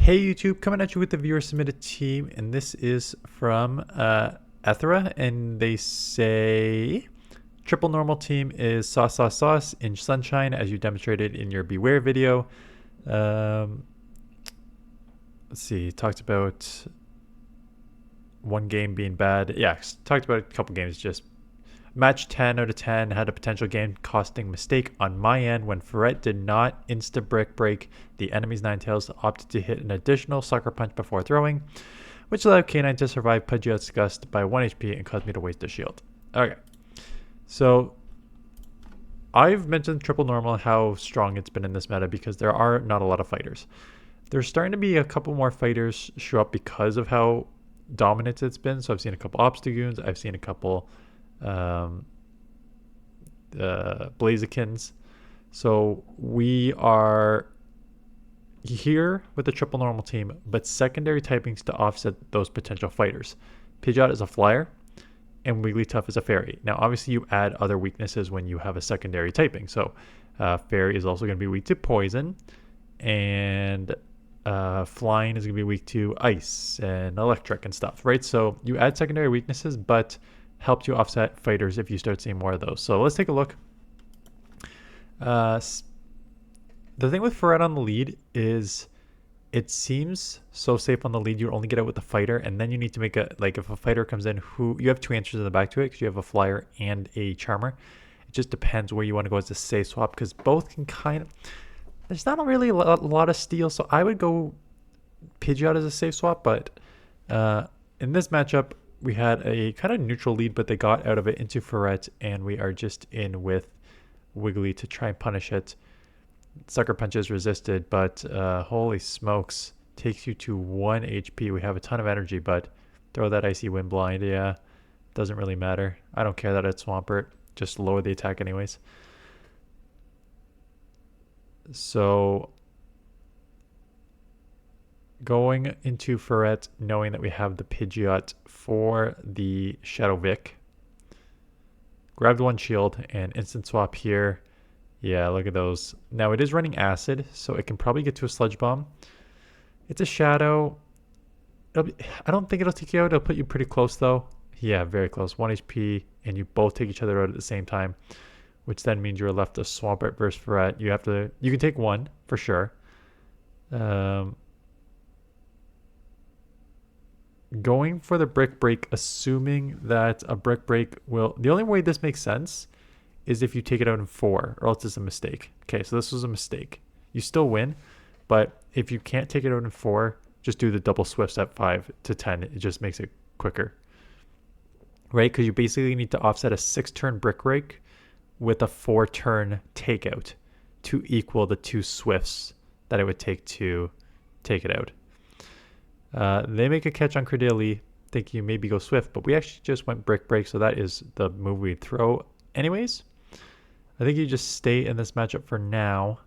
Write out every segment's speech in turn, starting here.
Hey YouTube, coming at you with the viewer submitted team, and this is from Ethra, and they say triple normal team is sauce sauce sauce in sunshine as you demonstrated in your beware video. Let's see, talked about one game being bad. Yeah, talked about a couple games. Just match 10 out of 10 had a potential game costing mistake on my end when Furret did not insta brick break the enemy's Ninetales, opted to hit an additional sucker punch before throwing, which allowed K9 to survive Pidgeot's gust by 1 HP and caused me to waste a shield. Okay, so I've mentioned triple normal and how strong it's been in this meta because there are not a lot of fighters. There's starting to be a couple more fighters show up because of how dominant it's been. So I've seen a couple Obstagoons, I've seen a couple Blazikins. So we are here with the triple normal team, but secondary typings to offset those potential fighters. Pidgeot is a flyer and Wigglytuff is a fairy. Now obviously you add other weaknesses when you have a secondary typing. So fairy is also going to be weak to poison, and flying is going to be weak to ice and electric and stuff, right? So you add secondary weaknesses, but helps you offset fighters if you start seeing more of those. So let's take a look. The thing with Ferret on the lead is it seems so safe on the lead. You only get out with the fighter, and then you need to make a, like if a fighter comes in who you have two answers in the back to it because you have a flyer and a charmer. It just depends where you want to go as a safe swap because both can kind of, there's not really a lot of steal. So I would go Pidgeot as a safe swap, but in this matchup, we had a kind of neutral lead, but they got out of it into Furret, and we are just in with Wiggly to try and punish it. Sucker punch is resisted, but holy smokes, takes you to 1 HP. We have a ton of energy, but throw that Icy Wind Blind. Yeah, doesn't really matter. I don't care that it's Swampert. Just lower the attack anyways. So going into Furret, knowing that we have the Pidgeot for the Shadow Vic. Grabbed one shield and instant swap here. Yeah, look at those. Now it is running acid, so it can probably get to a sludge bomb. It's a shadow. I don't think it'll take you out. It'll put you pretty close though. Yeah, very close. 1 HP, and you both take each other out at the same time, which then means you're left a Swampert versus Ferret. You can take one for sure. Going for the brick break, assuming that a brick break will, the only way this makes sense is if you take it out in 4, or else it's a mistake. Okay, so this was a mistake. You still win, but if you can't take it out in 4, just do the double swifts at 5 to 10. It just makes it quicker, right? Because you basically need to offset a 6-turn brick break with a 4-turn takeout to equal the 2 swifts that it would take to take it out. They make a catch on Credilli, thinking you maybe go Swift, but we actually just went Brick Break, so that is the move we throw anyways. I think you just stay in this matchup for now,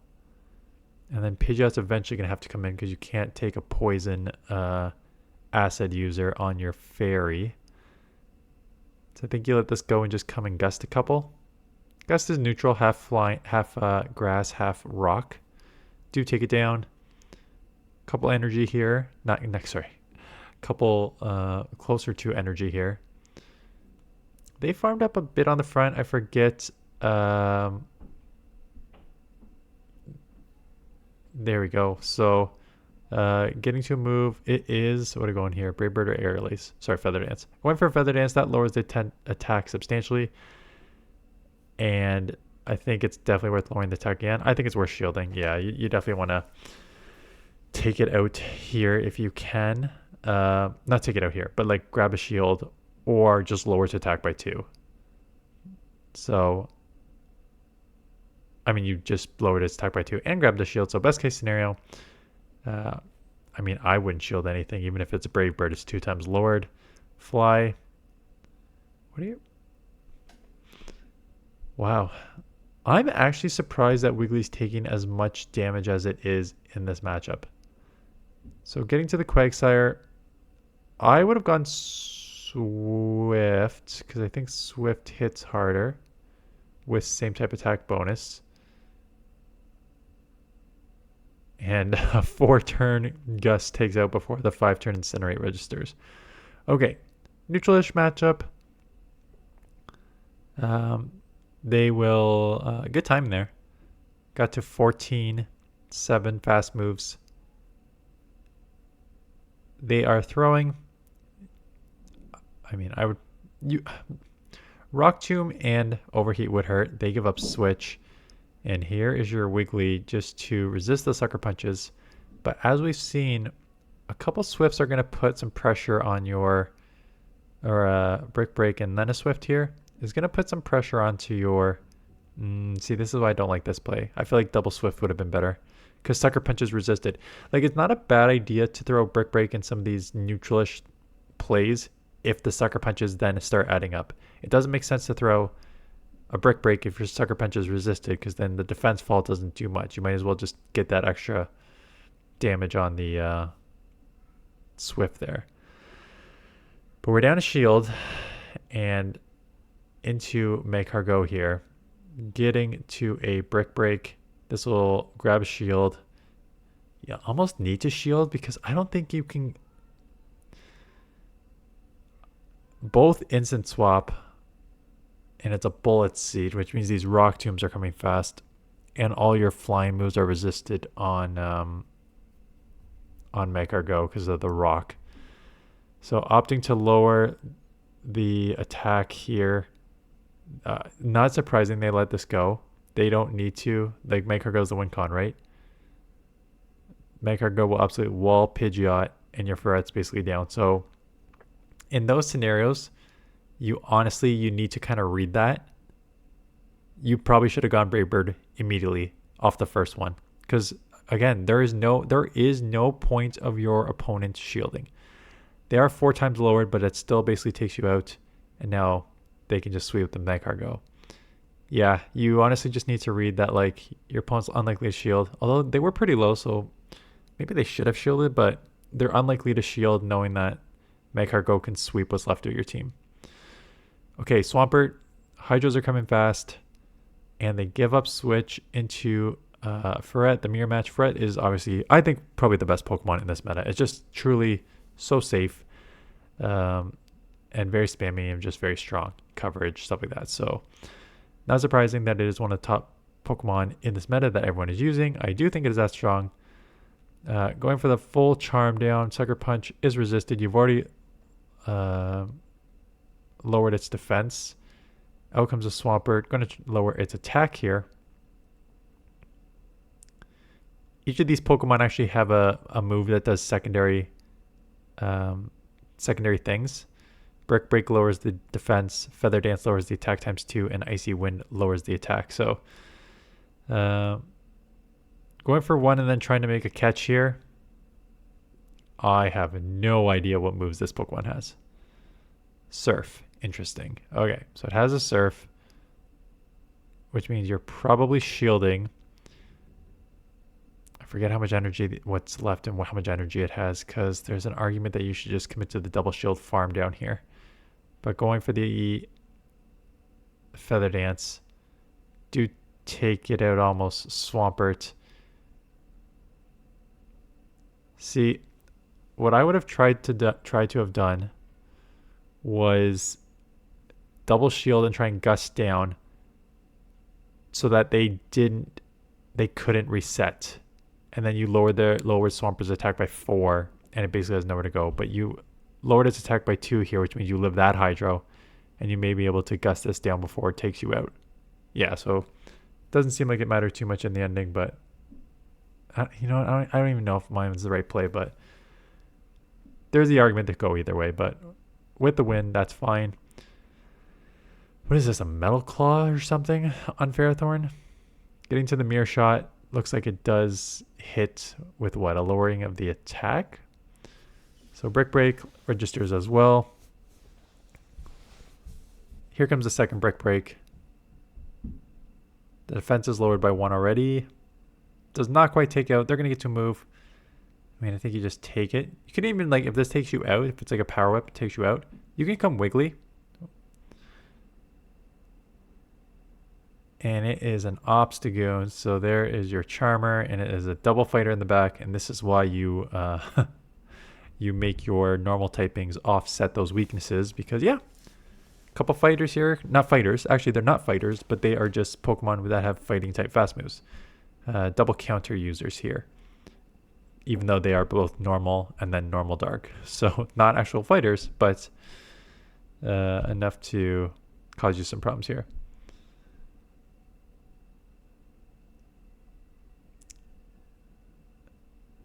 and then Pidgeot's eventually going to have to come in because you can't take a poison acid user on your fairy. So I think you let this go and just come and Gust a couple. Gust is neutral, half flying, half grass, half rock. Do take it down. Couple energy here, couple closer to energy here. They farmed up a bit on the front. I forget. There we go. So getting to a move, it is, what are we going here? Brave Bird or Air Release? Sorry, Feather Dance. I went for Feather Dance. That lowers the attack substantially, and I think it's definitely worth lowering the attack again. I think it's worth shielding. Yeah, you definitely want to take it out here if you can. Not take it out here, but like grab a shield or just lower its attack by 2. So I mean, you just lowered its attack by 2 and grabbed the shield. So best case scenario, I mean, I wouldn't shield anything, even if it's a Brave Bird. It's 2 times lowered. Fly. What are you? Wow. I'm actually surprised that Wiggly's taking as much damage as it is in this matchup. So getting to the Quagsire, I would have gone Swift because I think Swift hits harder with same type attack bonus. And a 4-turn Gust takes out before the 5-turn Incinerate registers. Okay, neutralish matchup. They will... good time there. Got to 14, 7 fast moves. They are throwing... I mean, I would... Rock Tomb and Overheat would hurt. They give up Switch. And here is your Wiggly just to resist the sucker punches. But as we've seen, a couple Swifts are going to put some pressure on your... Or Brick Break and then a Swift here is going to put some pressure onto your... see, this is why I don't like this play. I feel like double Swift would have been better. Because sucker punches resisted. Like, it's not a bad idea to throw Brick Break in some of these neutralish plays if the sucker punches then start adding up. It doesn't make sense to throw a Brick Break if your sucker punch is resisted, because then the defense fall doesn't do much. You might as well just get that extra damage on the Swift there. But we're down a shield and into Magcargo here. Getting to a Brick Break. This will grab a shield. You almost need to shield because I don't think you can... Both instant swap, and it's a bullet seed, which means these rock tombs are coming fast, and all your flying moves are resisted on Magcargo because of the rock. So opting to lower the attack here, not surprising they let this go. They don't need to. Like, Magcargo's the win con, right? Magcargo will absolutely wall Pidgeot, and your Ferret's basically down. So in those scenarios, you need to kind of read that. You probably should have gone Brave Bird immediately off the first one. Because, again, there is no point of your opponent shielding. They are 4 times lowered, but it still basically takes you out. And now they can just sweep the Magcargo. Yeah, you honestly just need to read that, like, your opponent's unlikely to shield. Although they were pretty low, so maybe they should have shielded, but they're unlikely to shield knowing that Magcargo can sweep what's left of your team. Okay, Swampert. Hydros are coming fast. And they give up Switch into Furret, the mirror match. Furret is obviously, I think, probably the best Pokemon in this meta. It's just truly so safe. And very spammy and just very strong coverage, stuff like that. So not surprising that it is one of the top Pokemon in this meta that everyone is using. I do think it is that strong. Going for the full charm down. Sucker Punch is resisted. You've already lowered its defense. Out comes a Swampert. Going to lower its attack here. Each of these Pokemon actually have a move that does secondary things. Brick Break lowers the defense, Feather Dance lowers the attack times 2, and Icy Wind lowers the attack. So going for one and then trying to make a catch here. I have no idea what moves this Pokemon has. Surf. Interesting. Okay, so it has a Surf, which means you're probably shielding. I forget how much energy, what's left and how much energy it has, because there's an argument that you should just commit to the double shield farm down here. But going for the Feather Dance, do take it out almost. Swampert. See, what I would have tried to have done was double shield and try and gust down so that they couldn't reset. And then you lowered Swampert's attack by 4, and it basically has nowhere to go. But you lowered its attack by 2 here, which means you live that Hydro, and you may be able to gust this down before it takes you out. Yeah, so it doesn't seem like it mattered too much in the ending, but I don't even know if mine was the right play, but there's the argument to go either way. But with the win, that's fine. What is this, a Metal Claw or something on Ferrothorn? Getting to the mirror shot. Looks like it does hit with what? A lowering of the attack. So Brick Break registers as well. Here comes the second Brick Break. The defense is lowered by 1 already. Does not quite take out. They're going to get to move. I mean, I think you just take it. You can even, like, if this takes you out, if it's like a Power Whip, it takes you out, you can come Wiggly. And it is an Obstagoon. So there is your Charmer, and it is a double fighter in the back. And this is why you you make your normal typings offset those weaknesses, because yeah, a couple fighters here, not fighters, actually they're not fighters, but they are just Pokemon that have fighting type fast moves. Double counter users here, even though they are both normal and then normal dark. So not actual fighters, but enough to cause you some problems here.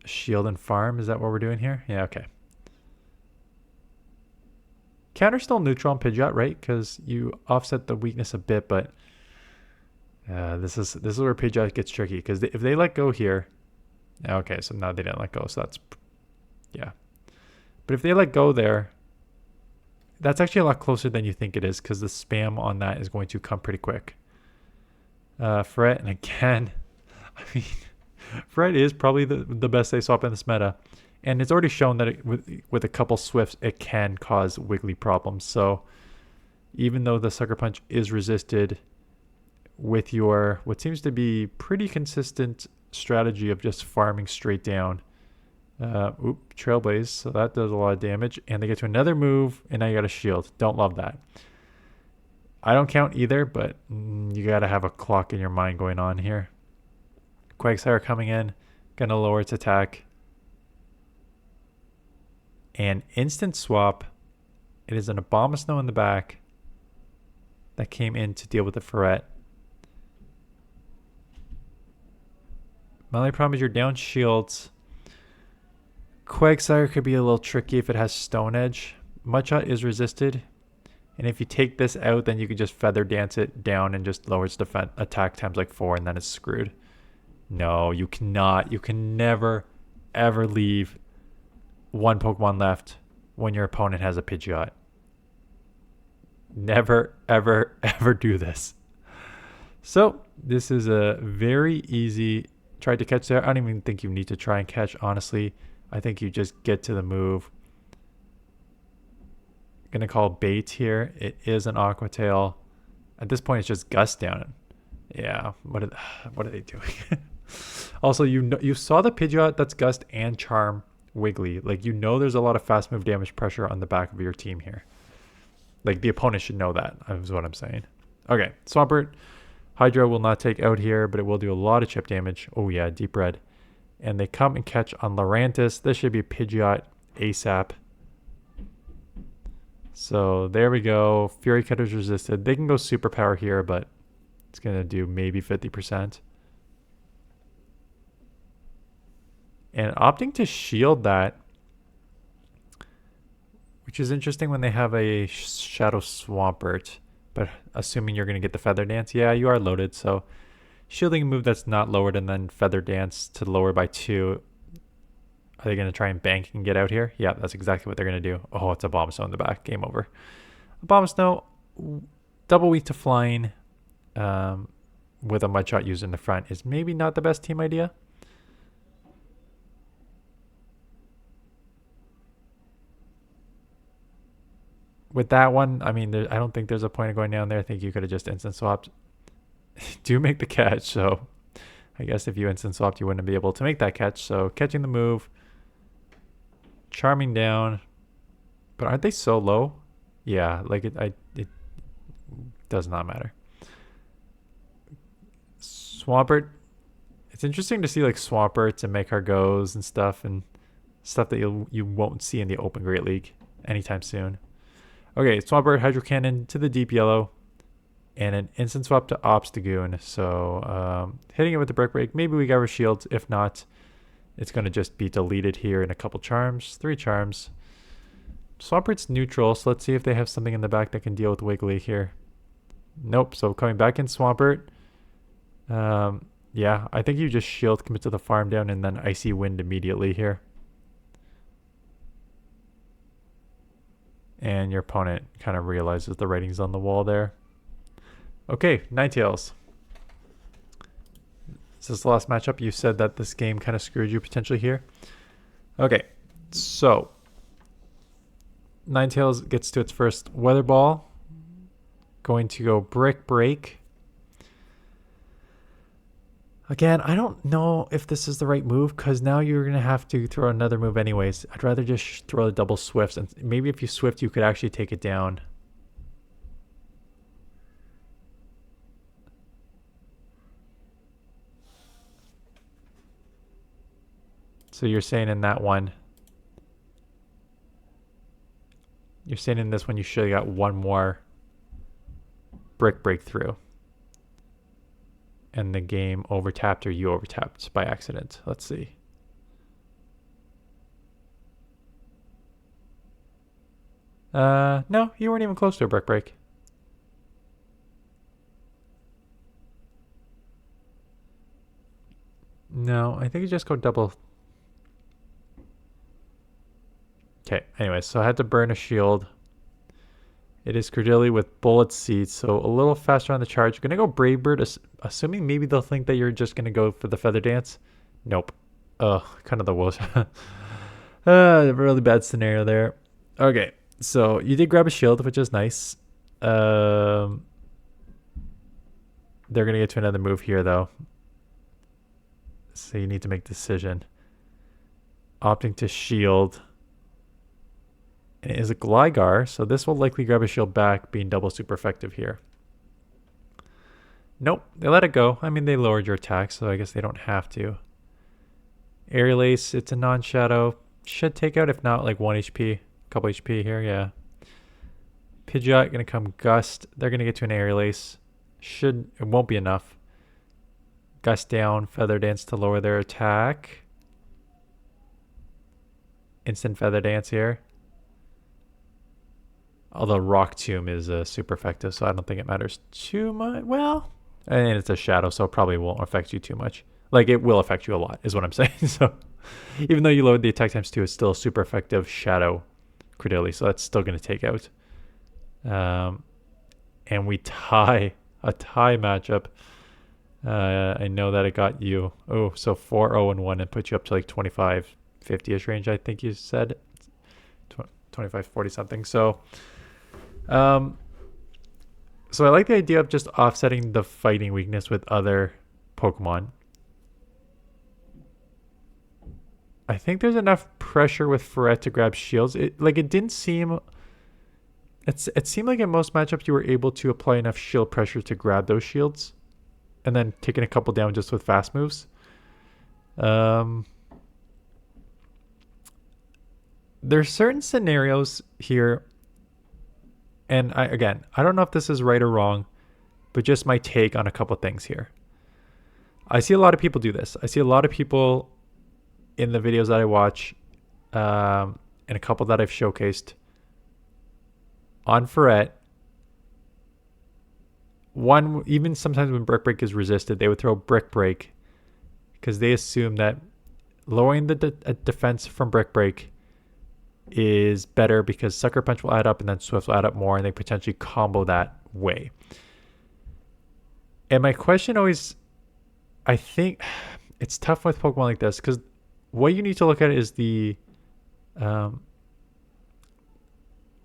Shield and farm, is that what we're doing here? Yeah, okay. Counter's still neutral on Pidgeot, right? Because you offset the weakness a bit, but this is where Pidgeot gets tricky, because if they let go here, okay, so now they didn't let go, so that's, yeah. But if they let go there, that's actually a lot closer than you think it is, because the spam on that is going to come pretty quick. Ferret, and again, I mean, Ferret is probably the best they swap in this meta. And it's already shown that with a couple Swifts, it can cause Wiggly problems. So even though the Sucker Punch is resisted with your what seems to be pretty consistent strategy of just farming straight down. Trailblaze, so that does a lot of damage. And they get to another move, and now you got a shield. Don't love that. I don't count either, but you got to have a clock in your mind going on here. Quagsire coming in, going to lower its attack. And instant swap. It is an Abomasnow in the back that came in to deal with the Ferret. My only problem is you're down shields. Quagsire could be a little tricky if it has Stone Edge. Mudshot is resisted. And if you take this out, then you could just Feather Dance it down and just lower its attack times like 4, and then it's screwed. No, you cannot. You can never, ever leave one Pokemon left when your opponent has a Pidgeot. Never, ever, ever do this. So this is a very easy try to catch there. I don't even think you need to try and catch, honestly. I think you just get to the move. Gonna call bait here. It is an Aqua Tail. At this point, it's just Gust down. Yeah, what are they doing? Also, you saw the Pidgeot that's Gust and Charm Wiggly. Like, you know there's a lot of fast move damage pressure on the back of your team here. Like, the opponent should know that, is what I'm saying. Okay, Swampert. Hydro will not take out here, but it will do a lot of chip damage. Oh yeah, Deep Red. And they come and catch on Lurantis. This should be Pidgeot ASAP. So there we go. Fury Cutter's resisted. They can go Superpower here, but it's going to do maybe 50%. And opting to shield that, which is interesting when they have a Shadow Swampert. But assuming you're going to get the Feather Dance, yeah, you are loaded. So shielding a move that's not lowered and then Feather Dance to lower by 2. Are they going to try and bank and get out here? Yeah, that's exactly what they're going to do. Oh, it's a Abomasnow in the back. Game over. Abomasnow, double weak to flying with a Mudshot user in the front is maybe not the best team idea. With that one, I mean, I don't think there's a point of going down there. I think you could have just instant swapped. Do make the catch, so I guess if you instant swapped, you wouldn't be able to make that catch. So catching the move, charming down, but aren't they so low? Yeah, like it does not matter. Swampert, it's interesting to see like Swamperts and Magcargos and stuff that you won't see in the Open Great League anytime soon. Okay, Swampert, Hydro Cannon to the Deep Yellow, and an instant swap to Obstagoon. So hitting it with the Brick Break, maybe we got our shields. If not, it's going to just be deleted here in a couple charms. 3 charms. Swampert's neutral, so let's see if they have something in the back that can deal with Wiggly here. Nope, so coming back in Swampert. Yeah, I think you just shield, commit to the farm down, and then Icy Wind immediately here. And your opponent kind of realizes the writing's on the wall there. Okay, Ninetales. Is this the last matchup? You said that this game kind of screwed you potentially here. Okay, so Ninetales gets to its first Weather Ball. Going to go Brick Break. Again, I don't know if this is the right move because now you're going to have to throw another move anyways. I'd rather just throw the double swifts, and maybe if you swift, you could actually take it down. So you're saying in that one, you're saying in this one you should have got one more brick breakthrough. And the game overtapped or you overtapped by accident. Let's see. No, you weren't even close to a brick break. No, I think you just go double. Okay, anyway, so I had to burn a shield. It is Credilli with bullet seeds, so a little faster on the charge. Gonna go Brave Bird, assuming maybe they'll think that you're just gonna go for the Feather Dance. Nope. Ugh, kind of the worst. A really bad scenario there. Okay, so you did grab a shield, which is nice. They're gonna get to another move here, though. So you need to make a decision. Opting to shield. And it is a Gligar, so this will likely grab a shield back, being double super effective here. Nope, they let it go. I mean, they lowered your attack, so I guess they don't have to. Aerial Ace, it's a non-shadow. Should take out, if not, like 1 HP. A couple HP here, yeah. Pidgeot gonna come Gust. They're gonna get to an Aerial Ace. It won't be enough. Gust down, Feather Dance to lower their attack. Instant Feather Dance here. Although Rock Tomb is super effective, so I don't think it matters too much. Well, and it's a shadow, so it probably won't affect you too much. Like, it will affect you a lot, is what I'm saying. So, even though you lowered the attack times 2, it's still a super effective shadow Credilli, so that's still going to take out. And we tie a tie matchup. I know that it got you. Oh, so 4-0-1 and put you up to like 25, 50-ish range, I think you said. 25, 40 something. So I like the idea of just offsetting the fighting weakness with other Pokemon. I think there's enough pressure with Furret to grab shields. It didn't seem. It seemed like in most matchups you were able to apply enough shield pressure to grab those shields, and then taking a couple down just with fast moves. There's certain scenarios here, and I don't know if this is right or wrong, but just my take on a couple things here. I see a lot of people do this. I see a lot of people in the videos that I watch, and a couple that I've showcased on Ferret. One, even sometimes when Brick Break is resisted, they would throw Brick Break because they assume that lowering the defense from Brick Break is better because Sucker Punch will add up and then Swift will add up more, and they potentially combo that way. And my question always, I think it's tough with Pokemon like this because what you need to look at is the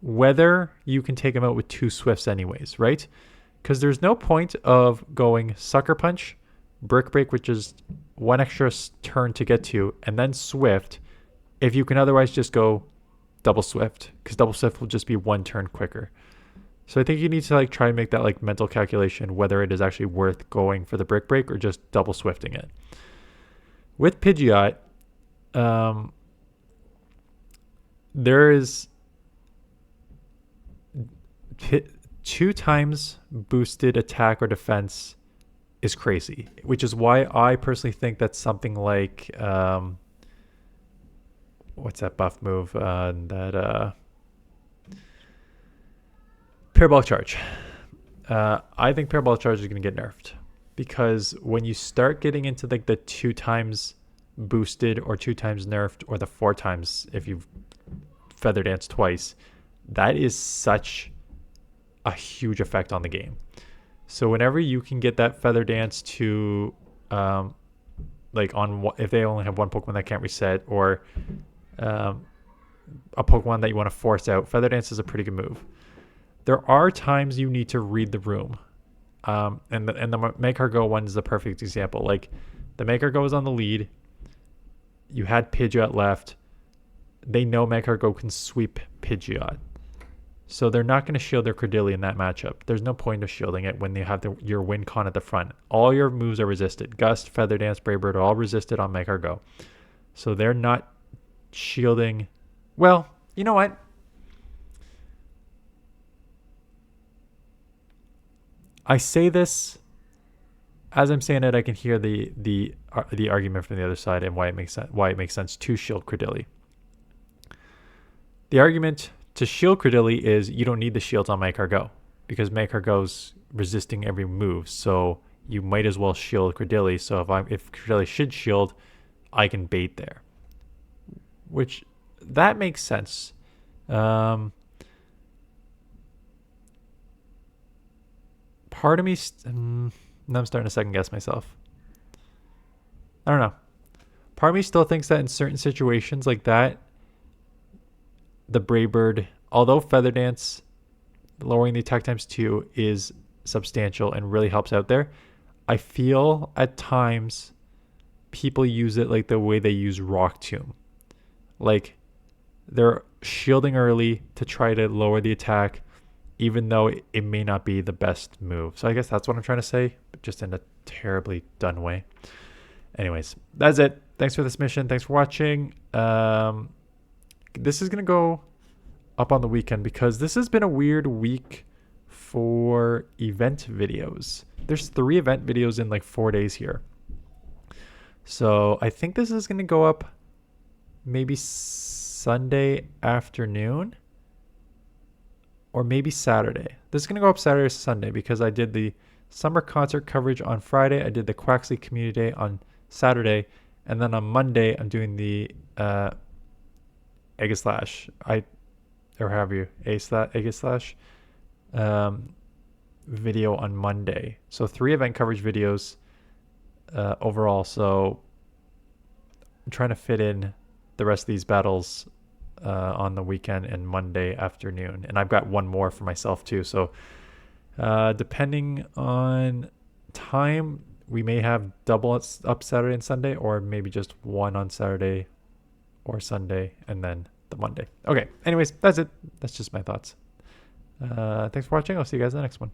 whether you can take them out with 2 Swifts anyways, right? Because there's no point of going Sucker Punch, Brick Break, which is 1 extra turn to get to, and then Swift, if you can otherwise just go double Swift, because double Swift will just be 1 turn quicker. So I think you need to try and make that mental calculation whether it is actually worth going for the Brick Break or just double Swifting it. With Pidgeot, there is 2 times boosted attack or defense is crazy, which is why I personally think that something like what's that buff move? Parabolic Charge. I think Parabolic Charge is going to get nerfed because when you start getting into the 2 times boosted or 2 times nerfed or the 4 times if you've Feather Dance twice, that is such a huge effect on the game. So whenever you can get that Feather Dance to if they only have 1 Pokemon that can't reset, or a Pokemon that you want to force out, Feather Dance is a pretty good move. There are times you need to read the room, and the Magcargo one is the perfect example. The Magcargo is on the lead. You had Pidgeot left. They know Magcargo can sweep Pidgeot. So they're not going to shield their Credilli in that matchup. There's no point of shielding it when they have your win con at the front. All your moves are resisted. Gust, Feather Dance, Brave Bird are all resisted on Magcargo. So they're not shielding. Well, you know what? I say this as I'm saying it. I can hear the argument from the other side and why it makes sense to shield Credilli. The argument to shield Credilli is you don't need the shields on Magcargo because Magcargo's resisting every move, so you might as well shield Credilli. So if Credilli should shield, I can bait there, which that makes sense. Part of me, now I'm starting to second guess myself. I don't know. Part of me still thinks that in certain situations like that, the Brave Bird, although Feather Dance, lowering the attack times 2 is substantial and really helps out there, I feel at times people use it like the way they use Rock Tomb. Like they're shielding early to try to lower the attack, even though it may not be the best move. So I guess that's what I'm trying to say, but just in a terribly done way. Anyways, that's it. Thanks for this mission. Thanks for watching. This is going to go up on the weekend because this has been a weird week for event videos. There's 3 event videos in like 4 days here. So I think this is going to go up maybe Sunday afternoon or maybe Saturday. This is going to go up Saturday or Sunday because I did the summer concert coverage on Friday. I did the Quaxley Community Day on Saturday. And then on Monday, I'm doing the Eggislash, video on Monday. So 3 event coverage videos overall. So I'm trying to fit in the rest of these battles on the weekend and Monday afternoon. And I've got one more for myself too. So depending on time, we may have double up Saturday and Sunday, or maybe just one on Saturday or Sunday and then the Monday. Okay, anyways, that's it. That's just my thoughts. Thanks for watching. I'll see you guys in the next one.